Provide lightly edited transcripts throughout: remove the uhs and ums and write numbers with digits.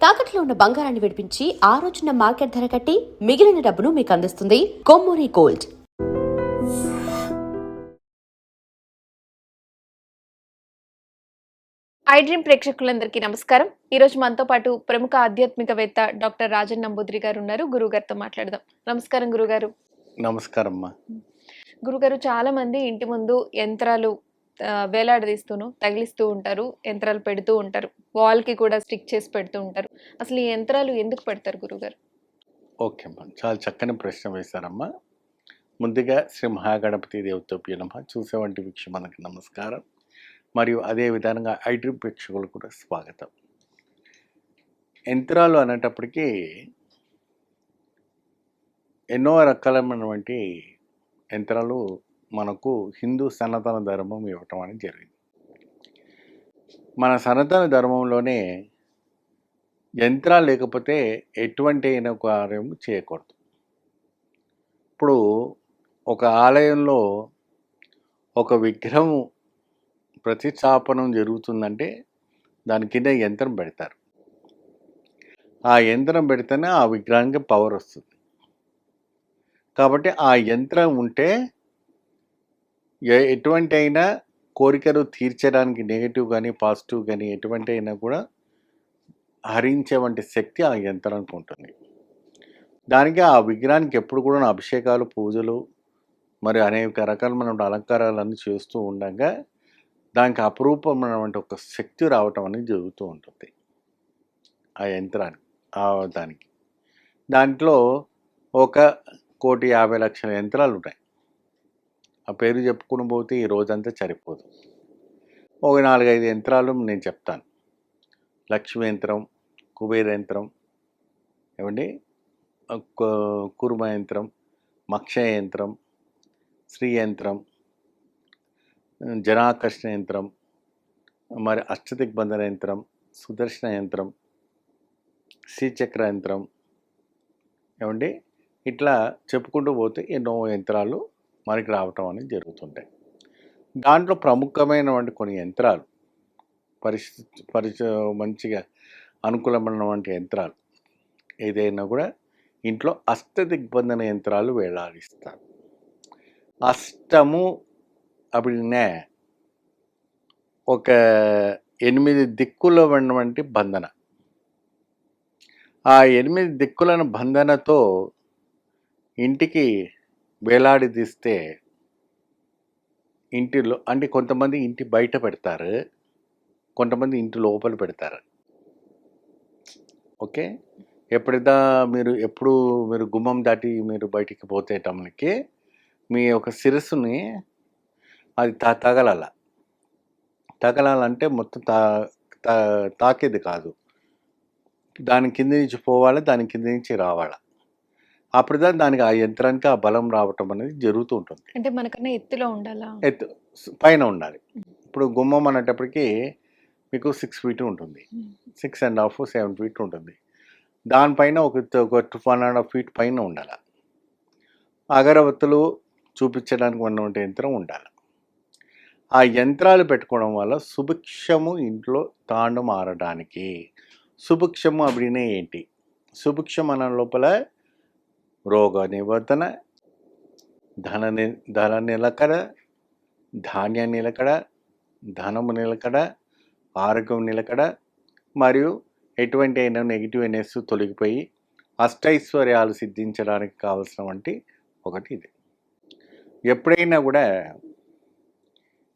తాకట్లో ఉన్న బంగారాన్ని విడిపించి ఆ రోజున మార్కెట్ ధర కట్టి మిగిలిన డబ్బును మీకు అందిస్తుంది కొమ్మూరి గోల్డ్. ఐడ్రీమ్ ప్రేక్షకులందరికీ నమస్కారం. ఈరోజు మనతో పాటు ప్రముఖ ఆధ్యాత్మికవేత్త డాక్టర్ రాజన్ నంబూద్రి గారు ఉన్నారు. గురుగారితో మాట్లాడదాం. నమస్కారం గురుగారు. నమస్కారం అమ్మా. గురుగారు, చాలా మంది ఇంటి ముందు యంత్రాలు వేలాడదీస్తూను తగిలిస్తూ ఉంటారు, యంత్రాలు పెడుతూ ఉంటారు, వాల్ కి కూడా స్టిక్ చేసి పెడుతూ ఉంటారు. అసలు ఈ యంత్రాలు ఎందుకు పెడతారు గురుగారు? ఓకే అమ్మా, చాలా చక్కని ప్రశ్న వేశారమ్మా. ముందుగా శ్రీ మహాగణపతి దేవతోప్య నమః. చూసేవంటి వీక్షకులకు నమస్కారం, మరియు అదే విధంగా ఐడ్రీమ్ ప్రేక్షకులకు కూడా స్వాగతం. యంత్రాలు అనేటప్పటికీ ఎన్నో రకాలైనటువంటి యంత్రాలు మనకు హిందూ సనాతన ధర్మం ఇవ్వటం అనేది జరిగింది. మన సనాతన ధర్మంలోనే యంత్రాలు లేకపోతే ఎటువంటి అయిన కార్యం చేయకూడదు. ఇప్పుడు ఒక ఆలయంలో ఒక విగ్రహం ప్రతిష్టాపనం జరుగుతుందంటే దాని కింద యంత్రం పెడతారు. ఆ యంత్రం పెడితేనే ఆ విగ్రహానికి పవర్ వస్తుంది. కాబట్టి ఆ యంత్రం ఉంటే ఎటువంటి అయినా కోరికలు తీర్చడానికి నెగిటివ్ కానీ పాజిటివ్ కానీ ఎటువంటి అయినా కూడా హరించే వంటి శక్తి ఆ యంత్రానికి ఉంటుంది. దానికి ఆ విగ్రహానికి ఎప్పుడు కూడా అభిషేకాలు, పూజలు, మరి అనేక రకాలైన అలంకారాలన్నీ చేస్తూ ఉండగా దానికి అపురూపమైనటువంటి ఒక శక్తి రావటం అనేది జరుగుతూ ఉంటుంది ఆ యంత్రానికి. దానికి దాంట్లో 1,50,00,000 యంత్రాలు ఉన్నాయి. ఆ పేరు చెప్పుకుని పోతే ఈ రోజంతా సరిపోదు. ఒక 4-5 యంత్రాలు నేను చెప్తాను. లక్ష్మీ యంత్రం, కుబేర యంత్రం, ఏమండి, కుర్మ యంత్రం, మక్ష యంత్రం, శ్రీ యంత్రం, జనాకర్షణ యంత్రం, మరి అష్టదిగ్బంధన యంత్రం, సుదర్శన యంత్రం, శ్రీచక్ర యంత్రం, ఏమండి, ఇట్లా చెప్పుకుంటూ పోతే ఎన్నో యంత్రాలు మనకి రావటం అనేది జరుగుతుంటాయి. దాంట్లో ప్రముఖమైనటువంటి కొన్ని యంత్రాలు మంచిగా అనుకూలమైనటువంటి యంత్రాలు ఏదైనా కూడా ఇంట్లో అష్టదిగ్బంధన యంత్రాలు వేలాడిస్తారు. అష్టము அப்படின்னா ఒక 8 దిక్కుల ఉన్నటువంటి బంధన. ఆ 8 దిక్కులను బంధనతో ఇంటికి వేలాడదీస్తే ఇంటిలో అంటే కొంతమంది ఇంటి బయట పెడతారు, కొంతమంది ఇంటి లోపల పెడతారు. ఓకే, ఎప్పుడు మీరు గుమ్మం దాటి మీరు బయటికి పోతేటమ్మకి మీ యొక్క శిరస్సుని అది తగలాలంటే మొత్తం తాకేది కాదు, దాని కింద నుంచి పోవాలి, దాని కింద నుంచి రావాలి. అప్పుడుదా దానికి ఆ యంత్రానికి ఆ బలం రావటం అనేది జరుగుతూ ఉంటుంది. అంటే మనకన్నా ఎత్తులో ఉండాలా? ఎత్తు పైన ఉండాలి. ఇప్పుడు గుమ్మం అనేటప్పటికి మీకు 6 ఫీట్ ఉంటుంది, 6.5, 7 ఫీట్ ఉంటుంది. దానిపైన ఒక 1.5 ఫీట్ పైన ఉండాలి. అగరవత్తులు చూపించడానికి ఉన్నటువంటి యంత్రం ఉండాలి. ఆ యంత్రాలు పెట్టుకోవడం వల్ల సుభిక్షము ఇంట్లో తాండు మారడానికి. సుభిక్షము అప్పుడే ఏంటి? సుభిక్షం అన్న లోపల రోగ నివర్ధన, ధన నిలకడ, ధాన్య నిలకడ, ధనము నిలకడ, ఆరోగ్యం నిలకడ, మరియు ఎటువంటి అయినా నెగిటివ్నెస్ తొలగిపోయి అష్టైశ్వర్యాలు సిద్ధించడానికి కావాల్సినటువంటి ఒకటి ఇది.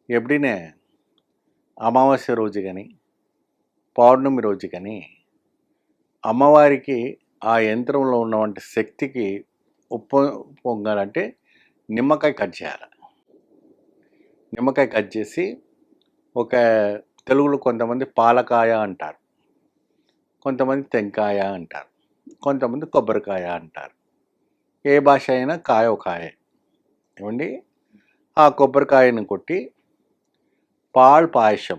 ఎప్పుడైనా అమావాస్య రోజు కానీ పౌర్ణమి రోజు కానీ అమ్మవారికి ఆ యంత్రంలో ఉన్నటువంటి శక్తికి పొంగాలంటే నిమ్మకాయ కట్ చేయాలి. నిమ్మకాయ కట్ చేసి ఒక తెలుగులో కొంతమంది పాలకాయ అంటారు, కొంతమంది టెంకాయ అంటారు, కొంతమంది కొబ్బరికాయ అంటారు. ఏ భాష అయినా కాయ ఏమండి, ఆ కొబ్బరికాయను కొట్టి పాయసం,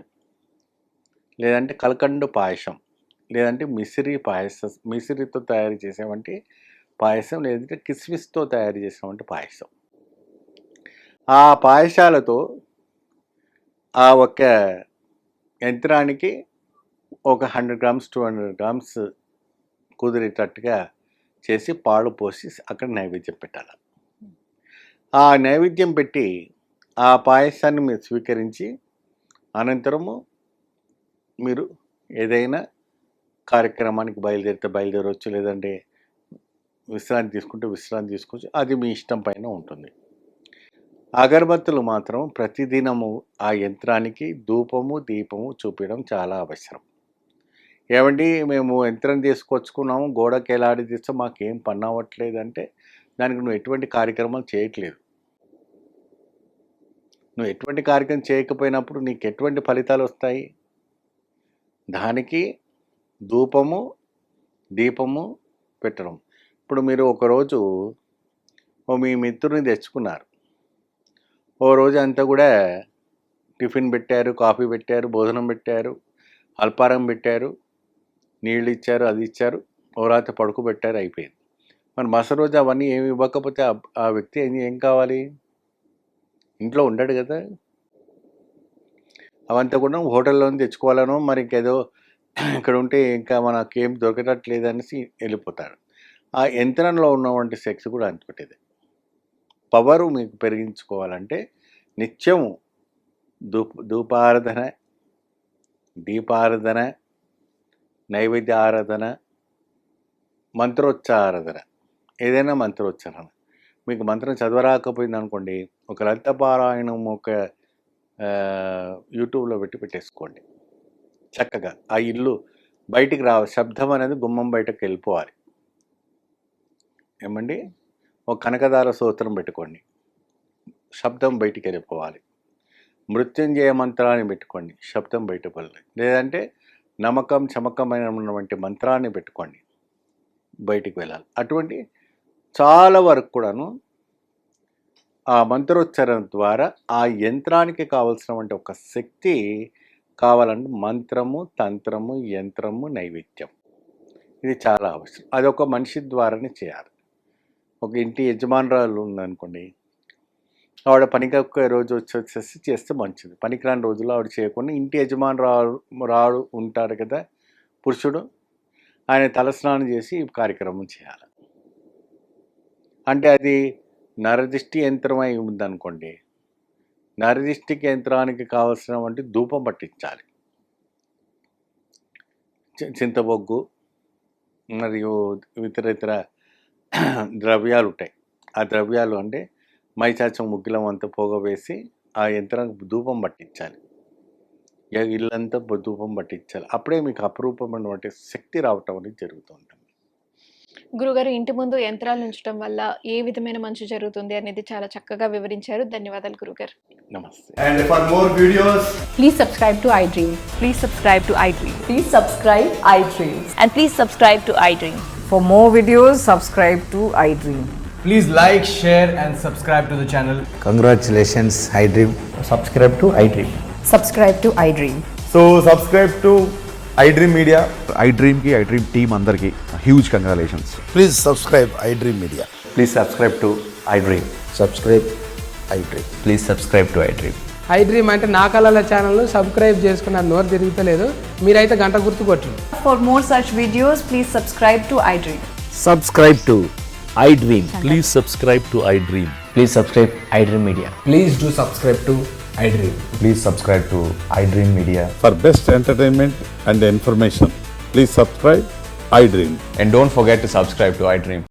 లేదంటే కలకండు పాయసం, లేదంటే మిసిరితో తయారు చేసేవంటి పాయసం, లేదంటే కిస్మిస్తో తయారు చేసేవంటి పాయసం. ఆ పాయసాలతో ఆ ఒక్క యంత్రానికి ఒక 100 గ్రామ్స్ 200 గ్రామ్స్ కుదిరేటట్టుగా చేసి పాలు పోసి అక్కడ నైవేద్యం పెట్టాలి. ఆ నైవేద్యం పెట్టి ఆ పాయసాన్ని మీరు స్వీకరించి అనంతరము మీరు ఏదైనా కార్యక్రమానికి బయలుదేరవచ్చు, లేదంటే విశ్రాంతి తీసుకోవచ్చు. అది మీ ఇష్టం పైన ఉంటుంది. అగరబత్తులు మాత్రం ప్రతిదినము ఆ యంత్రానికి ధూపము దీపము చూపించడం చాలా అవసరం. ఏమండి మేము యంత్రం తీసుకొచ్చుకున్నాము, గోడకి ఎలాడి తీస్తే మాకేం పని అవ్వట్లేదు అంటే దానికి నువ్వు ఎటువంటి కార్యక్రమాలు చేయట్లేదు. నువ్వు ఎటువంటి కార్యక్రమం చేయకపోయినప్పుడు నీకు ఎటువంటి ఫలితాలు వస్తాయి? దానికి ధూపము దీపము పెట్టడం. ఇప్పుడు మీరు ఒకరోజు మీ మిత్రుని తెచ్చుకున్నారు, ఓ రోజు అంతా కూడా టిఫిన్ పెట్టారు, కాఫీ పెట్టారు, భోజనం పెట్టారు, అల్పారం పెట్టారు, నీళ్ళు ఇచ్చారు, అది ఇచ్చారు, ఓ రాత్రి పడుకోబెట్టారు, అయిపోయింది. మరి మరుసటి రోజు అవన్నీ ఏమి ఇవ్వకపోతే ఆ వ్యక్తి ఏం కావాలి? ఇంట్లో ఉండడు కదా. అవంతా కూడా హోటల్లో తెచ్చుకోవాలనో మరి ఇంకేదో ఇక్కడ ఉంటే ఇంకా మనకేం దొరకట్లేదు అనేసి వెళ్ళిపోతాడు. ఆ యంత్రంలో ఉన్నటువంటి శక్తి కూడా అంతటిదే. పవరు మీకు పెరిగించుకోవాలంటే నిత్యము ధూపారాధన, దీపారాధన, నైవేద్య ఆరాధన, మంత్రోచ్చారాధన, ఏదైనా మంత్రోచ్చారణ. మీకు మంత్రం చదవరాకపోయింది అనుకోండి, ఒక లలిత పారాయణం ఒక యూట్యూబ్లో పెట్టేసుకోండి. చక్కగా ఆ ఇల్లు బయటికి శబ్దం అనేది గుమ్మం బయటకు వెళ్ళిపోవాలి. ఏమండి, ఒక కనకదార స్తోత్రం పెట్టుకోండి, శబ్దం బయటికి వెళ్ళిపోవాలి. మృత్యుంజయ మంత్రాన్ని పెట్టుకోండి, శబ్దం బయటకు వెళ్ళాలి. లేదంటే నమ్మకం చమకమైనటువంటి మంత్రాన్ని పెట్టుకోండి, బయటికి వెళ్ళాలి. అటువంటి చాలా వరకు కూడాను ఆ మంత్రోచ్చారణ ద్వారా ఆ యంత్రానికి కావలసినటువంటి ఒక శక్తి కావాలంటే మంత్రము, తంత్రము, యంత్రము, నైవేద్యం, ఇది చాలా అవసరం. అది ఒక మనిషి ద్వారానే చేయాలి. ఒక ఇంటి యజమానురాలు ఉందనుకోండి, ఆవిడ పనికి ఒక్క రోజు వచ్చేసి చేస్తే మంచిది. పనికిరాని రోజుల్లో ఆవిడ చేయకుండా ఇంటి యజమానురాలు ఉంటారు కదా పురుషుడు, ఆయన తలస్నానం చేసి ఈ కార్యక్రమం చేయాలి. అంటే అది నరదిష్టి యంత్రం అయి ఉందనుకోండి, నరదిష్టి యంత్రానికి కావలసినటువంటి ధూపం పట్టించాలి. చింతబొగ్గు మరియు ఇతర ద్రవ్యాలు ఉంటాయి. ఆ ద్రవ్యాలు అంటే మైచాచం ముగ్గులం అంతా పోగ వేసి ఆ యంత్రానికి ధూపం పట్టించాలి. ఇల్లంతా ధూపం పట్టించాలి. అప్పుడే మీకు అపురూపమైనటువంటి శక్తి రావటం అనేది జరుగుతుంది. గురుగారు, ఇంటి ముందు యంత్రాలు ఉంచడం వల్ల ఏ విధమైన మంచి జరుగుతుంది అనేది చాలా చక్కగా వివరించారు. ధన్యవాదాలు గురుగారు. నమస్తే. And for more videos, Please subscribe to iDream. Please subscribe to iDream. Please subscribe iDream. And please subscribe to iDream. For more videos, subscribe to iDream. please like, share and subscribe to the channel. Congratulations, iDream. Subscribe to iDream. Subscribe to iDream. So subscribe to iDream Media. iDream ki iDream team andarki huge congratulations. Please subscribe iDream Media. Please subscribe to iDream. Subscribe iDream. Please subscribe to iDream. iDream అంటే నా కళల channel subscribe చేసుకున్నారు, నోరు తిరుగుతలేదు. మీరైతే గంట గుర్తు కొట్టండి. For more such videos, please subscribe to iDream. Subscribe to iDream. Please subscribe to iDream. Please subscribe iDream Media. Please do subscribe to iDream. Please subscribe to iDream Media. For best entertainment and information, please subscribe iDream. And don't forget to subscribe to iDream.